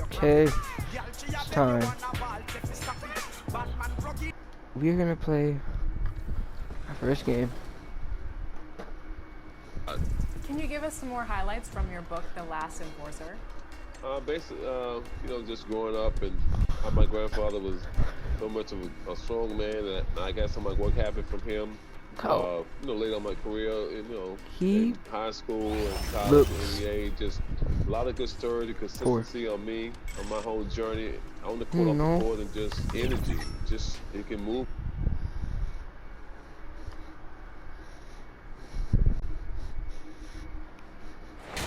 Okay, it's time. We're gonna play our first game. Can you give us some more highlights from your book, The Last Enforcer? Basically, just growing up and how my grandfather was so much of a strong man, and I got so much work happened from him. Later on my career, in high school and college and NBA, just a lot of good stories, the consistency on me, on my whole journey, on the court, off the court, and just energy. Just, it can move.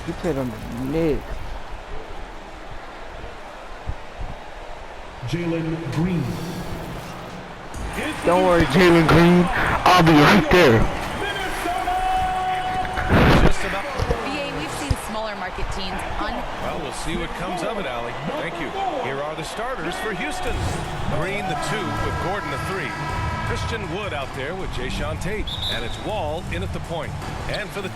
You played on the Knicks. Jalen Green. Don't worry, Jalen Green. I'll be right there. BA, we've seen smaller market teams Well, we'll see what comes of it, Allie. Thank you. Here are the starters for Houston. Green, the 2, with Gordon, the 3. Christian Wood out there with Jayshawn Tate. And it's Wall in at the point. And for the...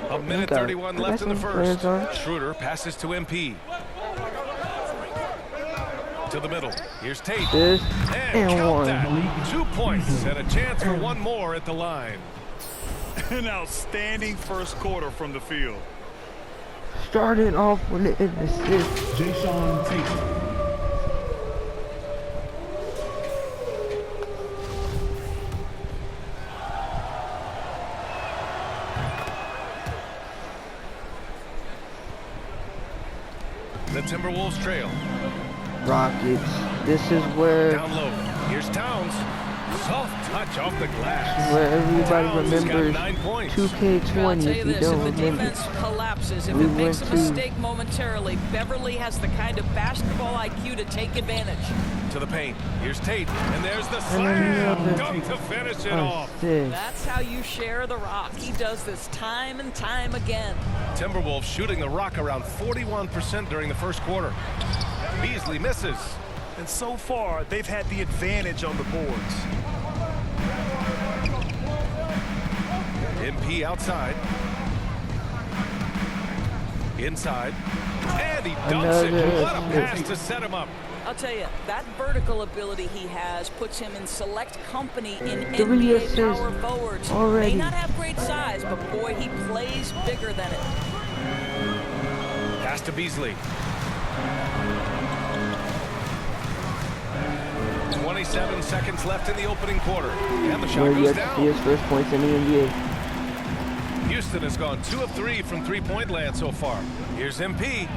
A minute 31 left in the first. Schroeder passes to MP. To the middle. Here's Tate. And count that. 2 points and a chance for one more at the line. An outstanding first quarter from the field. Starting off with an assist. Jayshawn Tate. The Timberwolves trail. Rockets. This is where... Down low. Here's Towns. Soft touch off the glass. Where everybody Towns remembers 9 points. 2K20 if you don't if the remember. defense collapses, if it makes a mistake momentarily, Beverly has the kind of basketball IQ to take advantage. To the paint. Here's Tate. And there's the slam. Dunk to finish it off. That's how you share the rock. He does this time and time again. Timberwolves shooting the rock around 41% during the first quarter. Beasley misses. And so far, they've had the advantage on the boards. MP outside. Inside. And he dunks it. What a pass to set him up. I'll tell you, that vertical ability he has puts him in select company in 3 NBA assists power forwards. already. May not have great size, but boy, he plays bigger than it. Pass to Beasley. 27 seconds left in the opening quarter. And the shot goes down. His first points in the NBA. Houston has gone 2 of 3 from three-point land so far. Here's MP.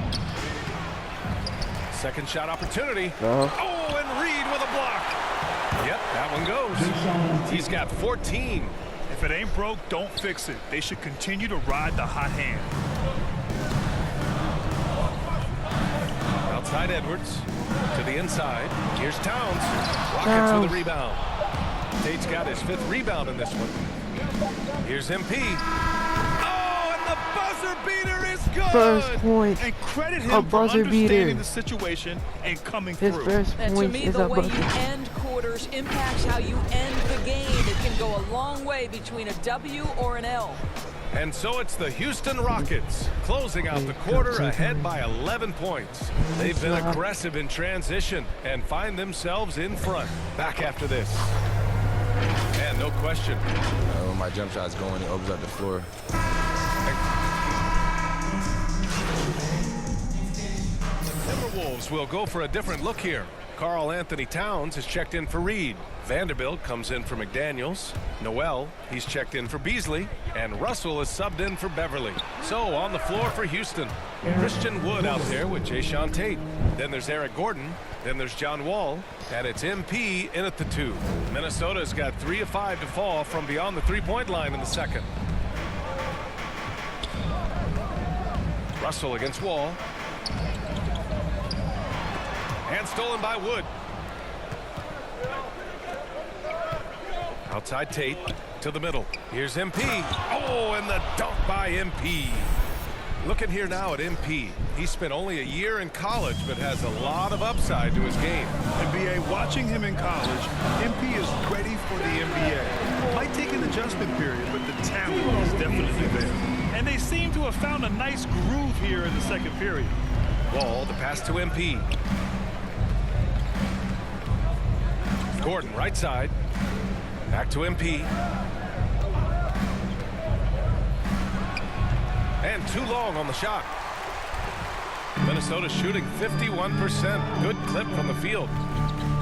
Second shot opportunity. Oh, and Reed with a block. Yep, that one goes. He's got 14. If it ain't broke, don't fix it. They should continue to ride the hot hand. Outside Edwards. To the inside. Here's Towns. Rockets with the rebound. Tate's got his 5th rebound in this one. Here's MP. Oh, and the buzzer beater is good. First point. And credit him for understanding the situation and coming through. His first And to point me, is the a way buzzer. you end quarters impacts how you end the game. It can go a long way between a W or an L. And so it's the Houston Rockets closing out the quarter ahead by 11 points. They've been aggressive in transition and find themselves in front. Back after this. And no question. When my jump shot's going, it opens up the floor. Timberwolves will go for a different look here. Karl Anthony Towns has checked in for Reed. Vanderbilt comes in for McDaniels. Noel, he's checked in for Beasley. And Russell is subbed in for Beverly. So on the floor for Houston. Christian Wood out there with Jayshawn Tate. Then there's Eric Gordon. Then there's John Wall. And it's MP in at the 2. Minnesota's got 3 of 5 to fall from beyond the three-point line in the second. Russell against Wall. And stolen by Wood. Outside Tate to the middle. Here's MP. Oh, and the dunk by MP. Looking here now at MP. He spent only a year in college, but has a lot of upside to his game. NBA, watching him in college, MP is ready for the NBA. Might take adjustment period, but the talent is definitely there. And they seem to have found a nice groove here in the second period. Wall, the pass to MP. Gordon, right side. Back to MP. And too long on the shot. Minnesota shooting 51%. Good clip from the field.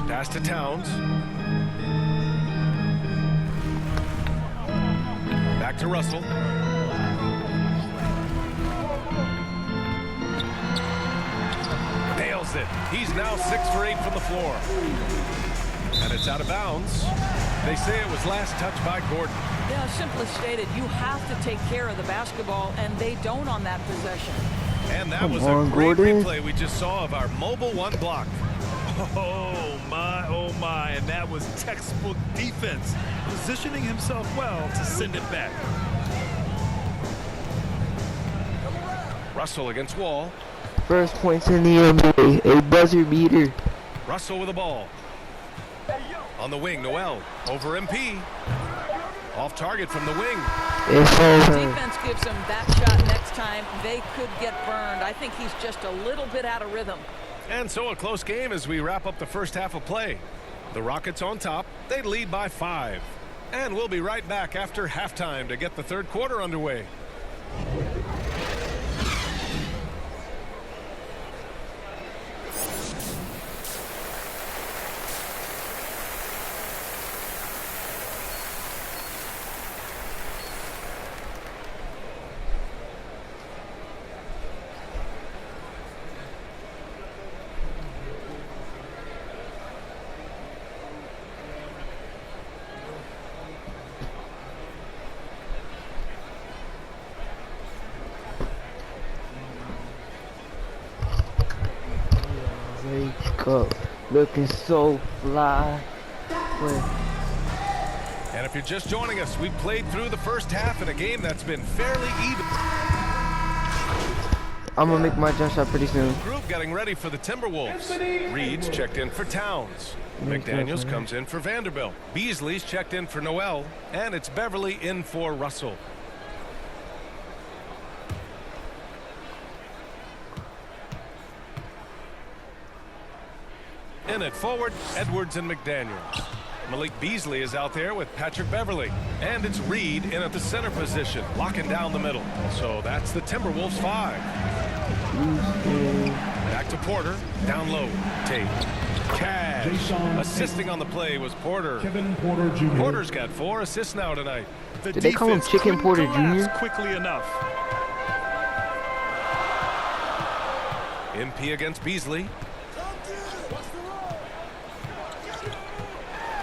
Pass to Towns. Back to Russell. Nails it. He's now 6 for 8 from the floor. And it's out of bounds. They say it was last touched by Gordon. Yeah, simply stated, you have to take care of the basketball, and they don't on that possession. And that was a great replay we just saw of our mobile one block. Oh my, and that was textbook defense, positioning himself well to send it back. Russell against Wall. First points in the NBA, a buzzer beater. Russell with the ball. On the wing, Noel over MP. Off target from the wing. Defense gives him that shot next time. They could get burned. I think he's just a little bit out of rhythm. And so a close game as we wrap up the first half of play. The Rockets on top. They lead by 5. And we'll be right back after halftime to get the third quarter underway. Wake up, looking so fly. And if you're just joining us, we played through the first half in a game that's been fairly even. I'm gonna make my jump shot pretty soon. Group getting ready for the Timberwolves. Reed's checked in for Towns. McDaniels comes in for Vanderbilt. Beasley's checked in for Noel. And it's Beverly in for Russell. In at forward, Edwards and McDaniels. Malik Beasley is out there with Patrick Beverly. And it's Reed in at the center position, locking down the middle. So that's the Timberwolves 5. Back to Porter, down low, Tate. Cash. Assisting on the play was Porter. Kevin Porter Jr. Porter's got 4 assists now tonight. Did they call him Chicken Porter Jr.? Quickly enough. MP against Beasley.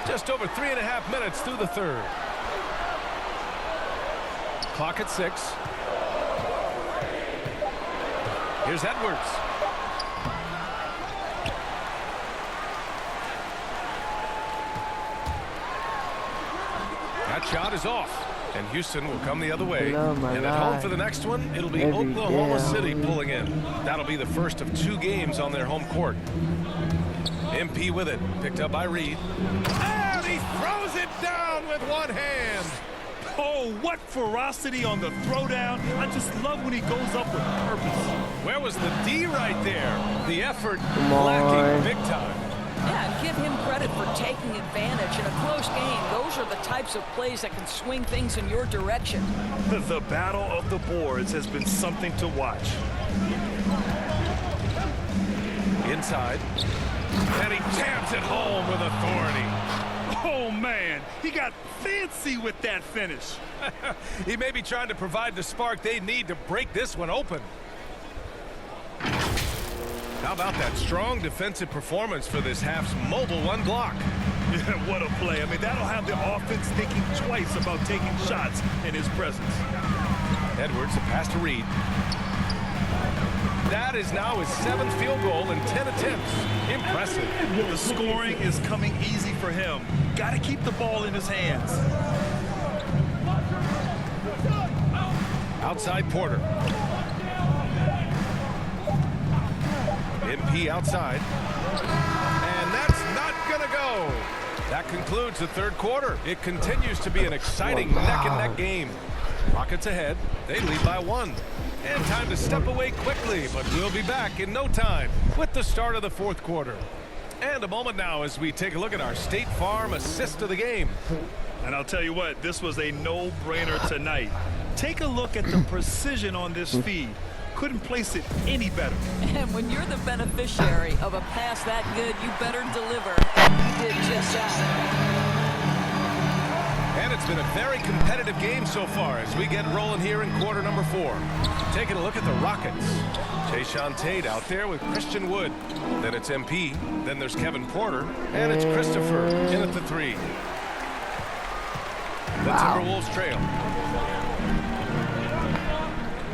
Just over 3.5 minutes through the third. Clock at 6. Here's Edwards. That shot is off. And Houston will come the other way. And at home for the next one, it'll be Oklahoma City pulling in. That'll be the first of 2 games on their home court. MP with it. Picked up by Reed. And he throws it down with one hand. Oh, what ferocity on the throwdown. I just love when he goes up with purpose. Where was the D right there? The effort lacking big time. Yeah, and give him credit for taking advantage in a close game. Those are the types of plays that can swing things in your direction. The battle of the boards has been something to watch. Inside. And he jams it home with authority. Oh, man, he got fancy with that finish. He may be trying to provide the spark they need to break this one open. How about that strong defensive performance for this half's mobile one block? Yeah, what a play. I mean, that'll have the offense thinking twice about taking shots in his presence. Edwards, a pass to Reed. That is now his 7th field goal in 10 attempts. Impressive. The scoring is coming easy for him. Got to keep the ball in his hands. Outside Porter. MP outside. And that's not going to go. That concludes the third quarter. It continues to be an exciting neck-and-neck game. Rockets ahead. They lead by 1. And time to step away quickly, but we'll be back in no time with the start of the fourth quarter. And a moment now as we take a look at our State Farm assist of the game. And I'll tell you what, this was a no-brainer tonight. Take a look at the precision on this feed. Couldn't place it any better. And when you're the beneficiary of a pass that good, you better deliver. And he did just that. And it's been a very competitive game so far as we get rolling here in quarter number 4. Taking a look at the Rockets. Jayshawn Tate out there with Christian Wood. Then it's MP. Then there's Kevin Porter. And it's Christopher in at the 3. The Timberwolves trail.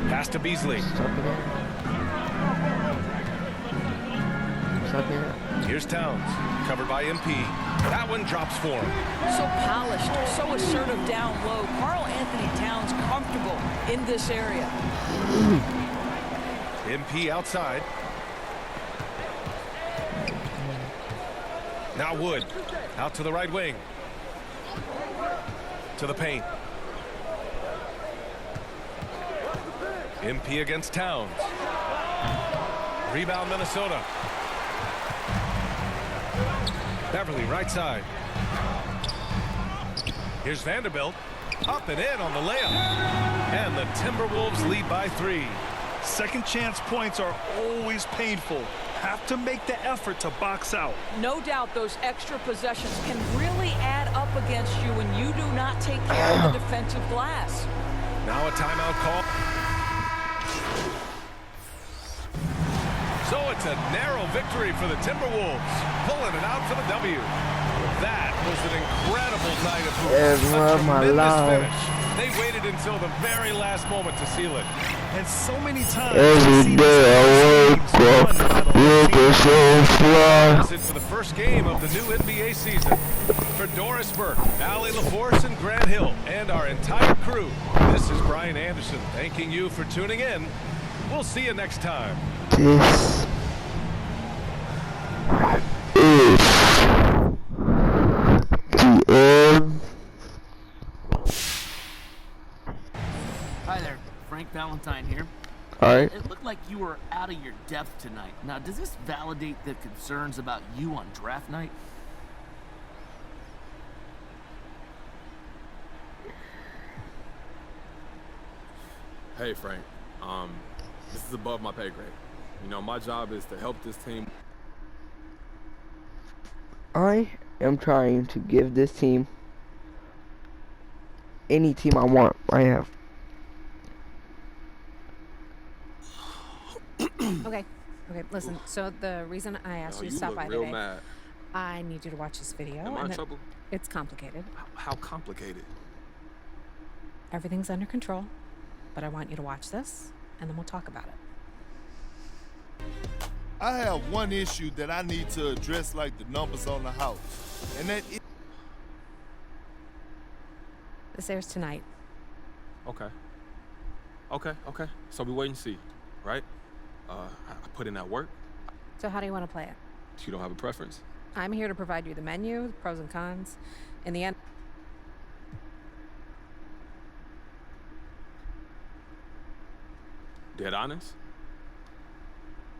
Pass to Beasley. Here's Towns. Covered by MP. That one drops for him. So polished, so assertive down low. Karl Anthony Towns comfortable in this area. MP outside. Now Wood. Out to the right wing. To the paint. MP against Towns. Rebound Minnesota. Beverly right side. Here's Vanderbilt. Up and in on the layup. And the Timberwolves lead by 3. Second chance points are always painful. Have to make the effort to box out. No doubt those extra possessions can really add up against you when you do not take care of the defensive glass. Now a timeout call. So it's a narrow victory for the Timberwolves, pulling it out for the W. That was an incredible night of hoops. A tremendous finish. They waited until the very last moment to seal it. And so many times. Every day I wake up with the same fly. That's it for the first game of the new NBA season. For Doris Burke, Allie LaForce, and Grant Hill, and our entire crew, this is Brian Anderson thanking you for tuning in. We'll see you next time. This is the end. Hi there, Frank Valentine here. Alright. It looked like you were out of your depth tonight. Now, does this validate the concerns about you on draft night? Hey, Frank. This is above my pay grade. You know, my job is to help this team. I am trying to give this team any team I want. I have. Okay, listen. So the reason I asked you to stop by real today, mad. I need you to watch this video. Am I in trouble? It's complicated. How complicated? Everything's under control, but I want you to watch this, and then we'll talk about it. I have one issue that I need to address like the numbers on the house, and that is... This airs tonight. Okay. So we wait and see, right? I put in that work. So how do you want to play it? You don't have a preference? I'm here to provide you the menu, the pros and cons. In the end... Dead honest?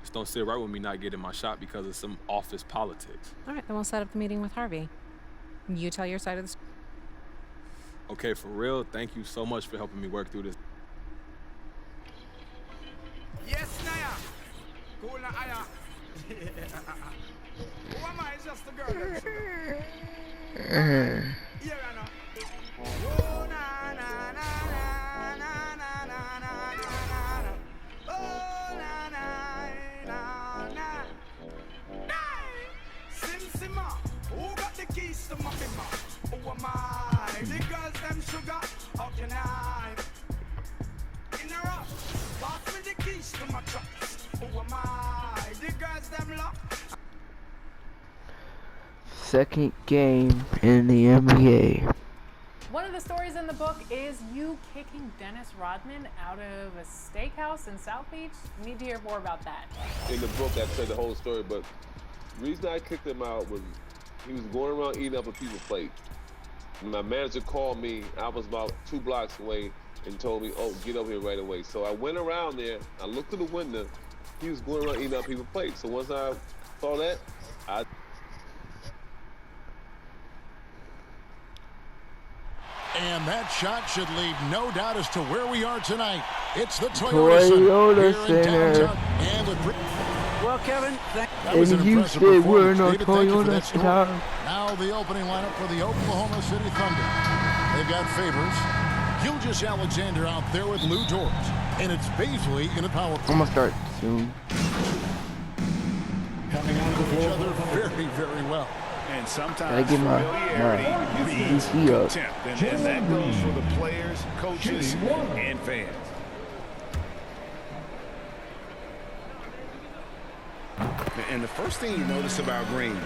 Just don't sit right with me not getting my shot because of some office politics. All right, then we'll set up the meeting with Harvey. You tell your side of the story. Okay, for real, thank you so much for helping me work through this. Yes, Naya. Cool, Naya. Who am I? It's just a girl. Here, I know. Oh, na, na, na, na, na, na, na, na, na. Oh, na, na, na, na. Sim, Simma. Who got the keys to my bimmer? Who am I? The girls, them sugar. How can I? In a rush. Pass me the keys to my trucks. Who am I? The girls, them lock. Second game in the NBA. One of the stories in the book is you kicking Dennis Rodman out of a steakhouse in South Beach. We need to hear more about that. In the book, I said the whole story, but the reason I kicked him out was he was going around eating up a people's plate. My manager called me. I was about 2 blocks away and told me, "Oh, get over here right away." So I went around there. I looked through the window. He was going around eating up people's plates. So once I saw that, And that shot should leave no doubt as to where we are tonight. It's the Toyota Center here in downtown. And with Well, Kevin, that was an impressive performance. David, thank you for that story. Now the opening lineup for the Oklahoma City Thunder. They've got Favors, Gilgeous-Alexander out there with Lou Dort, and it's Bazley in a power play. I'm gonna start soon. Coming out of each other very, very well. And I sometimes get my familiarity DC up. contempt, and that goes for the players, coaches, and fans. And the first thing you notice about Green,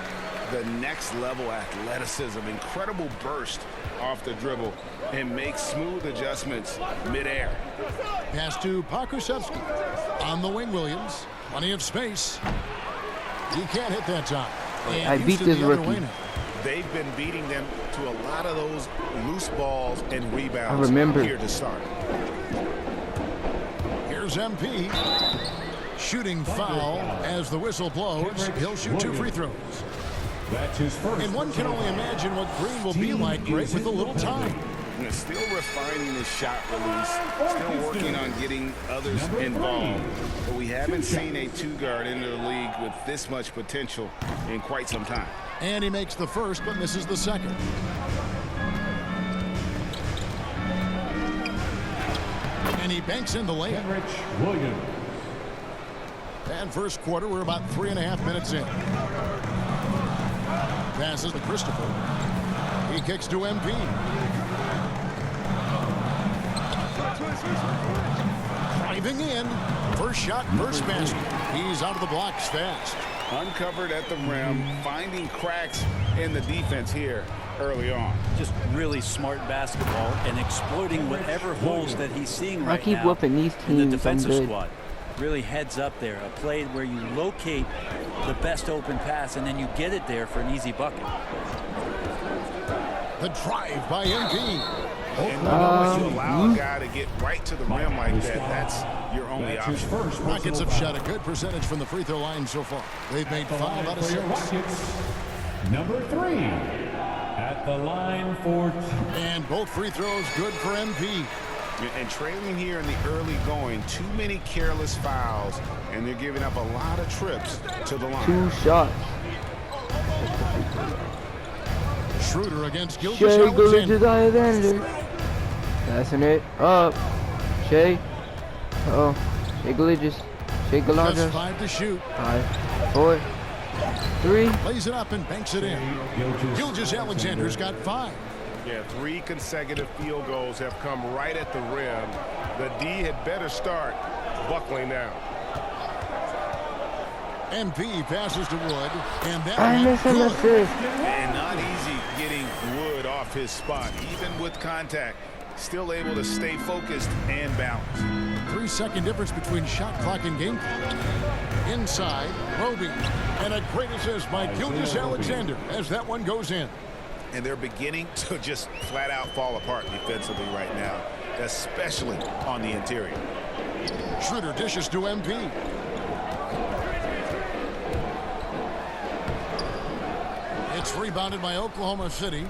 the next level athleticism, incredible burst off the dribble, and makes smooth adjustments midair. Pass to Pokusevski. On the wing, Williams. Plenty of space. He can't hit that time. And I beat this rookie. They've been beating them to a lot of those loose balls and rebounds I remember. here to start. Here's MP. Shooting foul as the whistle blows. He'll shoot 2 free throws. That's his first. And one can only imagine what Green will be like great with a little time. Still refining his shot release, still working on getting others involved. But we haven't seen a 2-guard into the league with this much potential in quite some time. And he makes the first but misses the second. And he banks in the layup. Kenrich Williams. And first quarter, we're about 3.5 minutes in. Passes to Christopher. He kicks to MP. Driving in. First shot, first basket. He's out of the blocks fast. Uncovered at the rim, finding cracks in the defense here early on. Just really smart basketball and exploiting whatever holes that he's seeing right I keep now whooping these in the teams. I'm defensive good. squad. Really heads up there. A play where you locate the best open pass and then you get it there for an easy bucket. The drive by MP. And when you allow a guy to get right to the rim like that, that's your only option. Rockets have shot a good percentage from the free throw line so far. They've made 5 out of 6. Number 3 at the line for. And both free throws good for MP. And trailing here in the early going, too many careless fouls, and they're giving up a lot of trips to the line. 2 shots. Schroeder against Shea Gilgeous-Alexander. Passing it up. Shea. Oh, Shea Gilgeous. Shea Gilgeous. Just 5 to shoot. 5, 4, 3. Plays it up and banks it in. Gilgeous-Alexander's got 5. Yeah, 3 consecutive field goals have come right at the rim. The D had better start buckling down. MP passes to Wood, and that I one miss an good. assist. And not easy getting Wood off his spot, even with contact. Still able to stay focused and balanced. 3-second difference between shot clock and game clock. Inside, Roby, and a great assist by Gilgeous-Alexander as that one goes in. And they're beginning to just flat out fall apart defensively right now, especially on the interior. Schroeder dishes to MP. It's rebounded by Oklahoma City.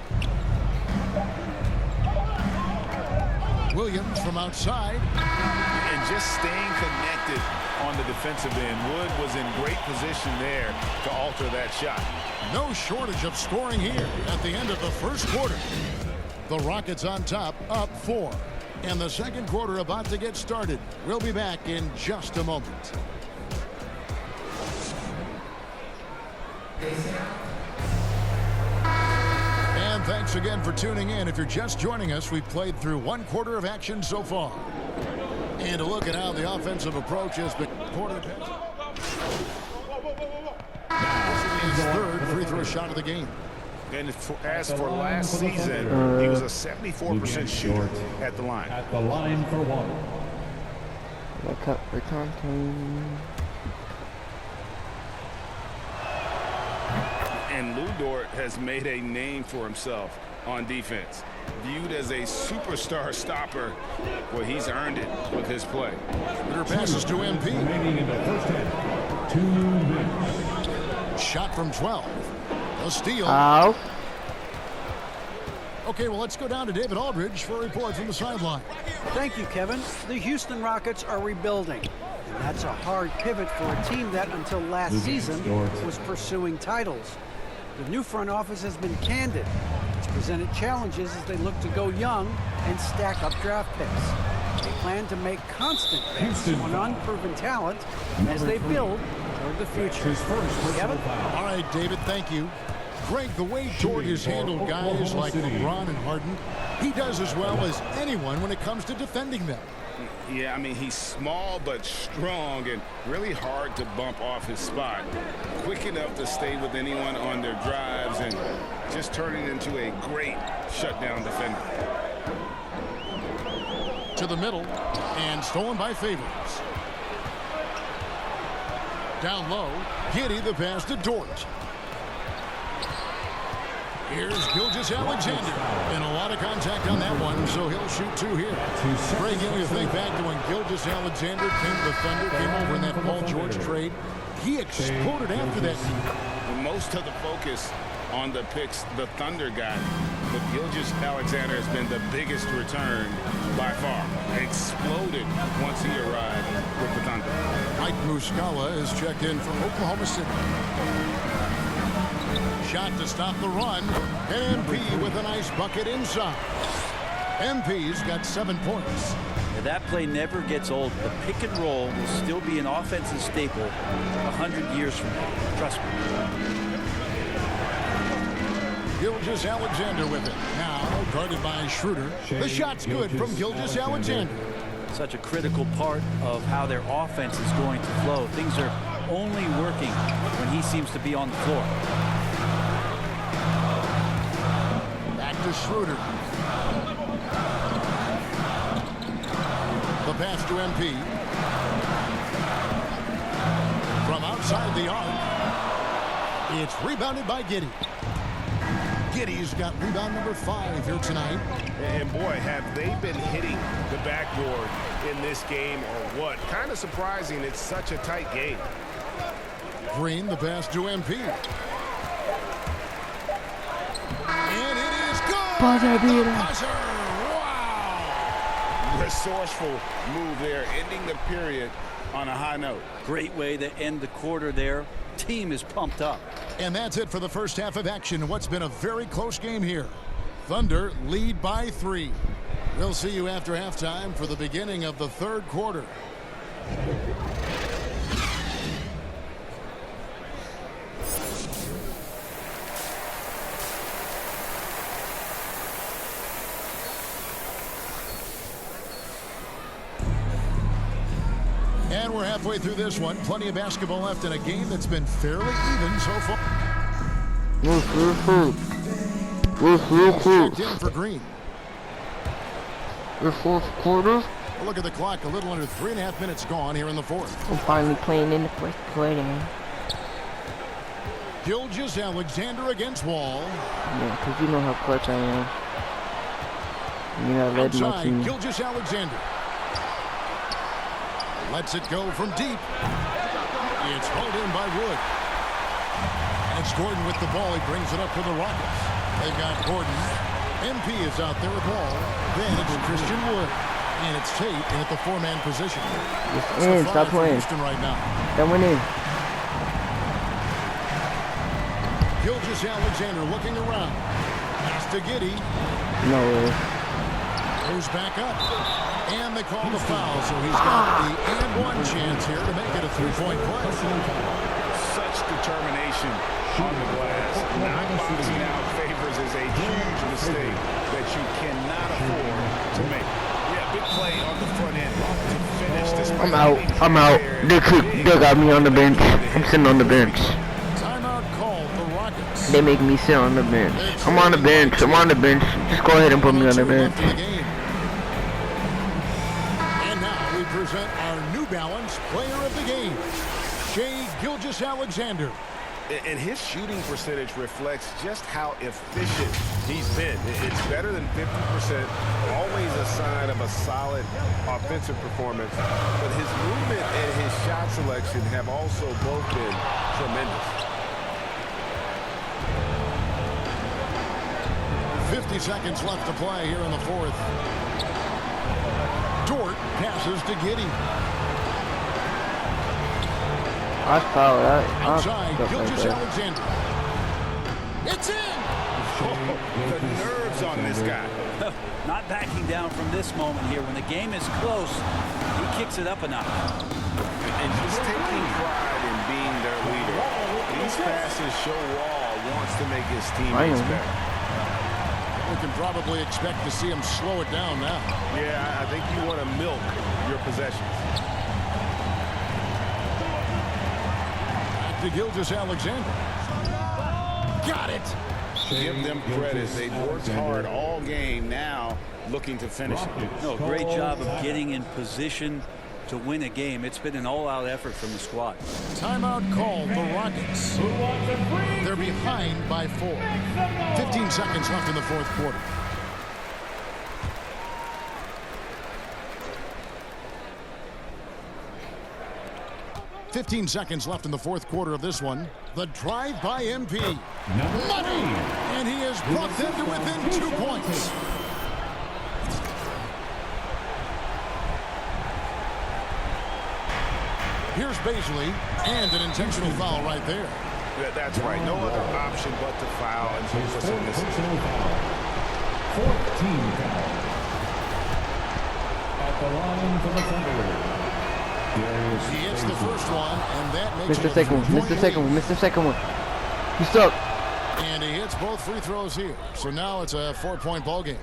Williams from outside. And just staying connected on the defensive end. Wood was in great position there to alter that shot. No shortage of scoring here at the end of the first quarter. The Rockets on top, up 4. And the second quarter about to get started. We'll be back in just a moment. And thanks again for tuning in. If you're just joining us, we've played through 1 quarter of action so far. And a look at how the offensive approach has been. Quarter his 3rd free throw shot of the game. And as for last season, he was a 74% shooter at the line. At the line for 1. Look up for Thompson. And Lou Dort has made a name for himself on defense. Viewed as a superstar stopper, well, he's earned it with his play. Shooter passes to MP. Remaining in the first half. 2 minutes. Shot from 12. A steal. Ow. Okay, well, let's go down to David Aldridge for a report from the sideline. Thank you, Kevin. The Houston Rockets are rebuilding. And that's a hard pivot for a team that, until last season, was pursuing titles. The new front office has been candid. It's presented challenges as they look to go young and stack up draft picks. They plan to make constant bets on unproven talent as they build toward the future. Kevin? All right, David, thank you. Greg, the way Dort has handled guys like LeBron and Harden, he does as well as anyone when it comes to defending them. Yeah, I mean, he's small but strong and really hard to bump off his spot. Quick enough to stay with anyone on their drives and just turning into a great shutdown defender. To the middle and stolen by Favors. Down low, Giddey the pass to Dort. Here's Gilgeous-Alexander. And a lot of contact on that one, so he'll shoot 2 here. Greg, you think back to when Gilgeous-Alexander came to the Thunder, came over in that Paul George trade. He exploded after that. Most of the focus on the picks the Thunder got, but Gilgeous-Alexander has been the biggest return by far. Exploded once he arrived with the Thunder. Mike Muscala is checked in from Oklahoma City. Shot to stop the run. And MP with a nice bucket inside. MP's got 7 points. Now, that play never gets old. The pick and roll will still be an offensive staple 100 years from now. Trust me. Gilgeous-Alexander with it. Now guarded by Schroeder. The shot's good from Gilgeous-Alexander. Such a critical part of how their offense is going to flow. Things are only working when he seems to be on the floor. To Schroeder. The pass to MP. From outside the arc. It's rebounded by Giddey. Giddey's got rebound number 5 here tonight. And boy, have they been hitting the backboard in this game or what? Kind of surprising. It's such a tight game. Green, the pass to MP. And it is good. Buzzer. Wow. Resourceful move there, ending the period on a high note. Great way to end the quarter there. Team is pumped up. And that's it for the first half of action. What's been a very close game here. Thunder lead by 3. We'll see you after halftime for the beginning of the third quarter. And we're halfway through this one. Plenty of basketball left in a game that's been fairly even so far. Checked in for Green. The fourth quarter. Look at the clock. A little under 3.5 minutes gone here in the fourth. I'm finally playing in the fourth quarter, man. Gilgeous-Alexander against Wall. Yeah, because you know how clutch I am. You know, I led my team. Gilgeous-Alexander. Lets it go from deep. It's hauled in by Wood. And it's Gordon with the ball. He brings it up for the Rockets. They've got Gordon. MP is out there with Wall. Then it's Christian Wood. And it's Tate in at the 4-man position. It's in. Stop playing. Houston right now. That went in. Gilgeous-Alexander looking around. Pass to Giddey. No way. Goes back up. And they call the foul, so he's got the and-one chance here to make it a 3-point play. Such determination on the glass. Not boxing out Favors is a huge mistake that you cannot afford to make. Yeah, big play on the front end to finish this. I'm out. I'm out. They got me on the bench. I'm sitting on the bench. Timeout called the Rockets. They make me sit on the bench. I'm on the bench. I'm on the bench. Just go ahead and put me on the bench. Present our New Balance player of the game, Shai Gilgeous-Alexander. And his shooting percentage reflects just how efficient he's been. It's better than 50%, always a sign of a solid offensive performance. But his movement and his shot selection have also both been tremendous. 50 seconds left to play here in the fourth. Dort passes to Giddey. I foul that. Outside, Gilgeous-Alexander. It's in! The nerves on this guy. Not backing down from this moment here. When the game is close, he kicks it up a notch. And just taking pride in being their leader. These passes show Wall wants to make his teammates better. We can probably expect to see him slow it down now. Yeah, I think you want to milk your possessions. To Gilgeous-Alexander. Got it. Give them credit. They've worked hard all game, now looking to finish it. No, great job of getting in position to win a game. It's been an all-out effort from the squad. Timeout called the Rockets. They're behind by 4. 15 seconds left in the fourth quarter. $15 seconds left in the fourth quarter of this one. The drive by MP. Money! And he has brought them to within 2 points. Here's Baisley, and an intentional foul right there. That's right. No other option but to foul and put us in this. 14 foul. At the line for the Thunder. He hits the first one, and that makes Missed the second one. Missed the second one. Missed the second one. He's stuck. And he hits both free throws here. So now it's a 4-point ball game.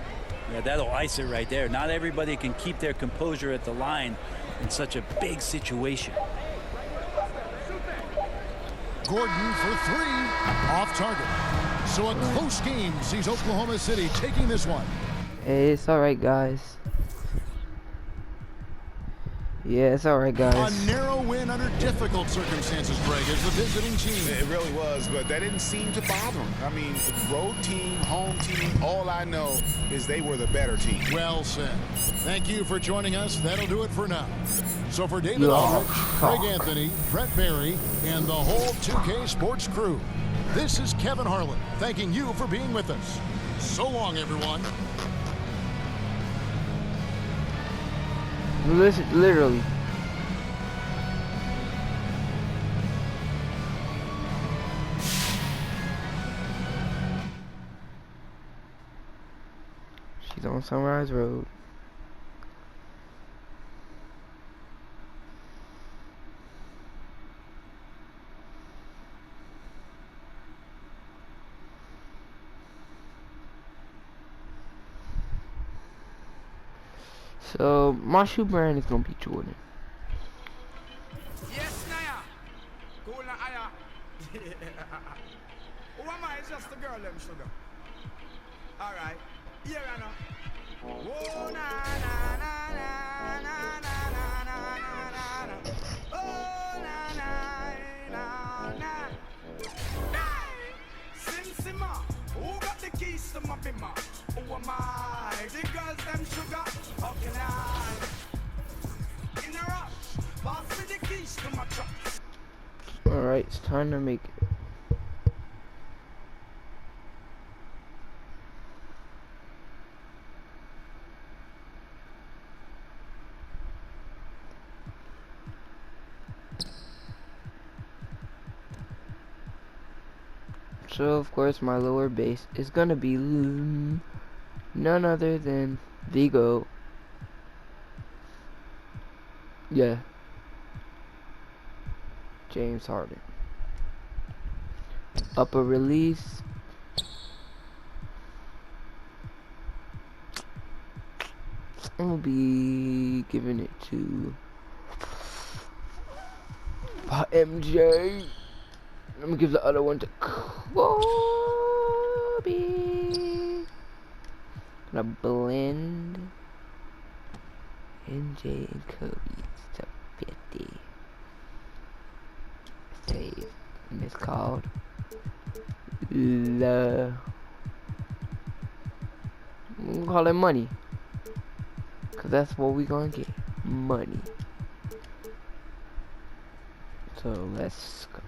Yeah, that'll ice it right there. Not everybody can keep their composure at the line in such a big situation. Gordon for 3, off target. So a close game sees Oklahoma City taking this one. Hey, it's all right, guys. Yeah, it's all right, guys. A narrow win under difficult circumstances, Greg, as the visiting team. It really was, but that didn't seem to bother him. I mean, road team, home team, all I know is they were the better team. Well said. Thank you for joining us. That'll do it for now. So for David Aldridge, Greg Anthony, Brett Barry, and the whole 2K Sports crew, this is Kevin Harlan thanking you for being with us. So long, everyone. Listen, literally. She's on Sunrise Road. So my shoe brand is gonna be Jordan. Yes, Naya. Cool na aya. Who am I? It's just the girl, them sugar. All right. Here I know. Oh na na na na na na na na na na. Oh na na na na. Sim-Sima, who got the keys to my bimmer? Who am I? The girls, them sugar. How can I? In a rush, pass me the keys to my truck. Alright, it's time to make it. So of course my lower base is gonna be none other than Vigo. Yeah. James Harden. Upper release. I'm gonna be giving it to MJ. I'm gonna give the other one to Kobe. Gonna blend MJ and Kobe to 50. Save. No. It's called we'll call it money. Cause that's what we gonna get. Money. So let's go.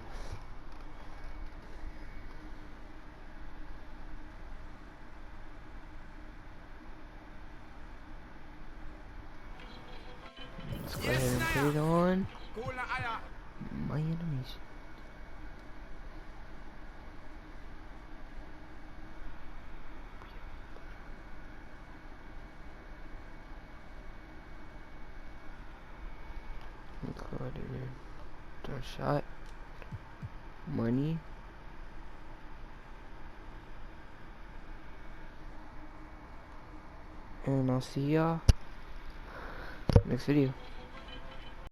Let's go ahead and put it on my enemies. Let's go ahead and start shot. Money. And I'll see y'all next video.